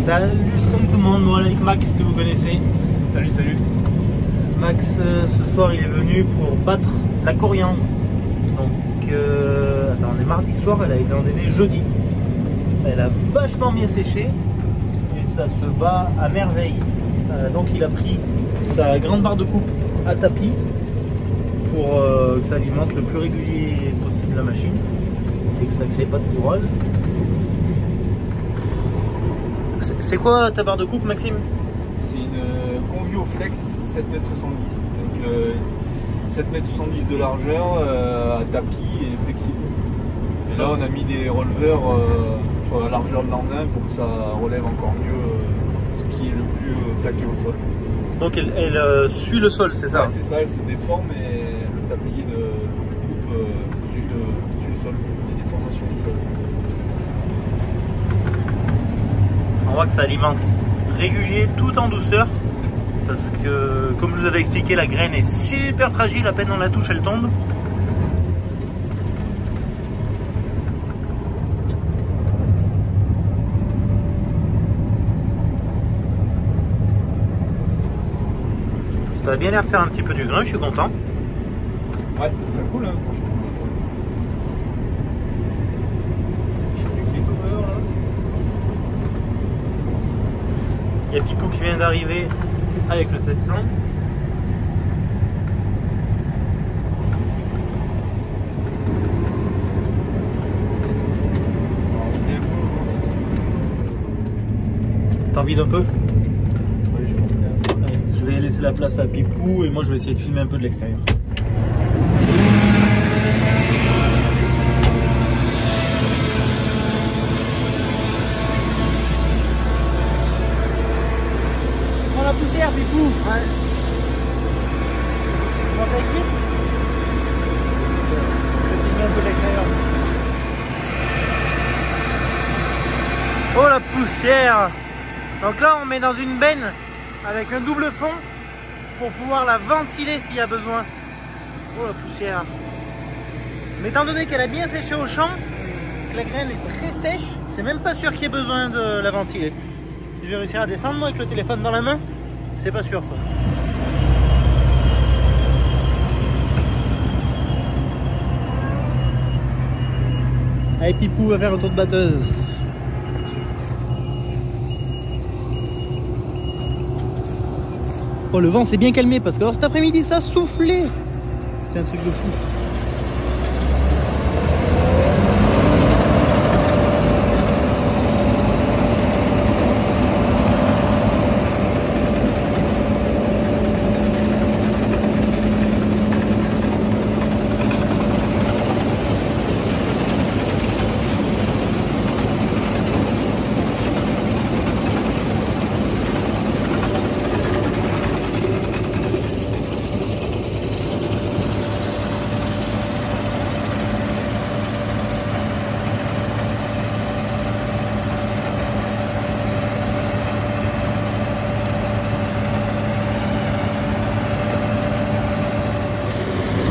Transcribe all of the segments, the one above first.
Salut tout le monde, moi avec Max que vous connaissez. Salut, salut. Max, ce soir il est venu pour battre la coriandre. Donc, attends, on est mardi soir, elle a été endainée jeudi. Elle a vachement bien séché et ça se bat à merveille. Donc il a pris sa grande barre de coupe à tapis pour que ça alimente le plus régulier possible la machine et que ça ne crée pas de bourrage. C'est quoi ta barre de coupe, Maxime? C'est une Convio Flex 7,70 m. Donc 7,70 m de largeur, à tapis et flexible. Et là on a mis des releveurs sur la largeur de l'andin pour que ça relève encore mieux ce qui est le plus plaqué au sol. Donc elle suit le sol, c'est ça? Ouais, c'est ça, elle se déforme et le tablier de coupe suit le sol, les déformations du sol. On voit que ça alimente régulier tout en douceur parce que, comme je vous avais expliqué, la graine est super fragile, à peine on la touche elle tombe. Ça a bien l'air de faire un petit peu du grain, je suis content. Ouais, ça coule hein, franchement. J'ai fait clic over là. Il y a Pipou qui vient d'arriver avec le 700. T'en vides un peu? Oui, j'ai compris. Allez, je vais laisser la place à Pipou et moi je vais essayer de filmer un peu de l'extérieur. La poussière, Pipou. Ouais. On va faire vite. Je vais filmer un peu l'extérieur. Oh la poussière. Donc là on met dans une benne avec un double fond pour pouvoir la ventiler s'il y a besoin. Oh la poussière. Mais étant donné qu'elle a bien séché au champ, que la graine est très sèche, c'est même pas sûr qu'il y ait besoin de la ventiler. Je vais réussir à descendre moi avec le téléphone dans la main. C'est pas sûr ça. Allez Pipou va faire un tour de batteuse. Oh le vent s'est bien calmé parce que alors, cet après-midi ça soufflait. C'est un truc de fou.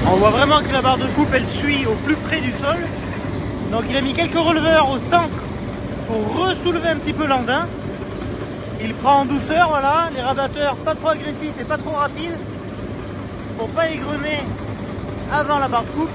On voit vraiment que la barre de coupe elle suit au plus près du sol. Donc il a mis quelques releveurs au centre pour ressoulever un petit peu l'andin. Il prend en douceur, voilà, les rabatteurs pas trop agressifs et pas trop rapides pour pas égrener avant la barre de coupe.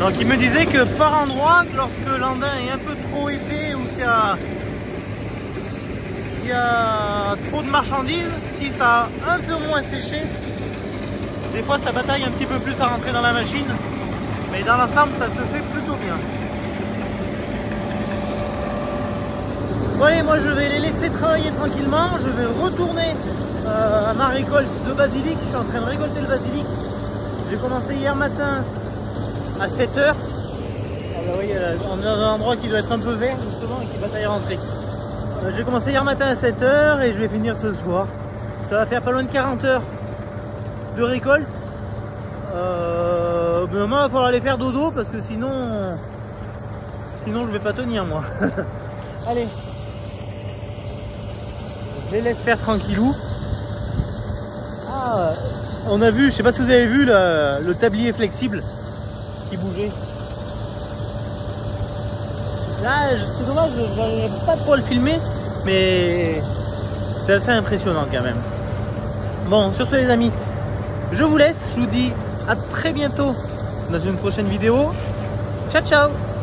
Donc il me disait que par endroit, lorsque l'andin est un peu trop épais ou qu'il y a trop de marchandises, si ça a un peu moins séché, des fois ça bataille un petit peu plus à rentrer dans la machine, mais dans l'ensemble ça se fait plutôt bien. Bon allez, moi je vais les laisser travailler tranquillement, je vais retourner à ma récolte de basilic. Je suis en train de récolter le basilic. J'ai commencé hier matin à 7 h. Ah bah oui, on est dans un endroit qui doit être un peu vert justement et qui bataille à rentrer. J'ai commencé hier matin à 7 h et je vais finir ce soir. Ça va faire pas loin de 40 heures de récolte. Mais au moins il va falloir aller faire dodo parce que sinon je vais pas tenir moi. Allez, je les laisse faire tranquillou. Ah, on a vu, je sais pas si vous avez vu le tablier flexible qui bougeait. Là, c'est dommage, je n'arrive pas trop à le filmer, mais c'est assez impressionnant quand même. Bon, sur ce les amis, je vous laisse, je vous dis à très bientôt dans une prochaine vidéo. Ciao ciao.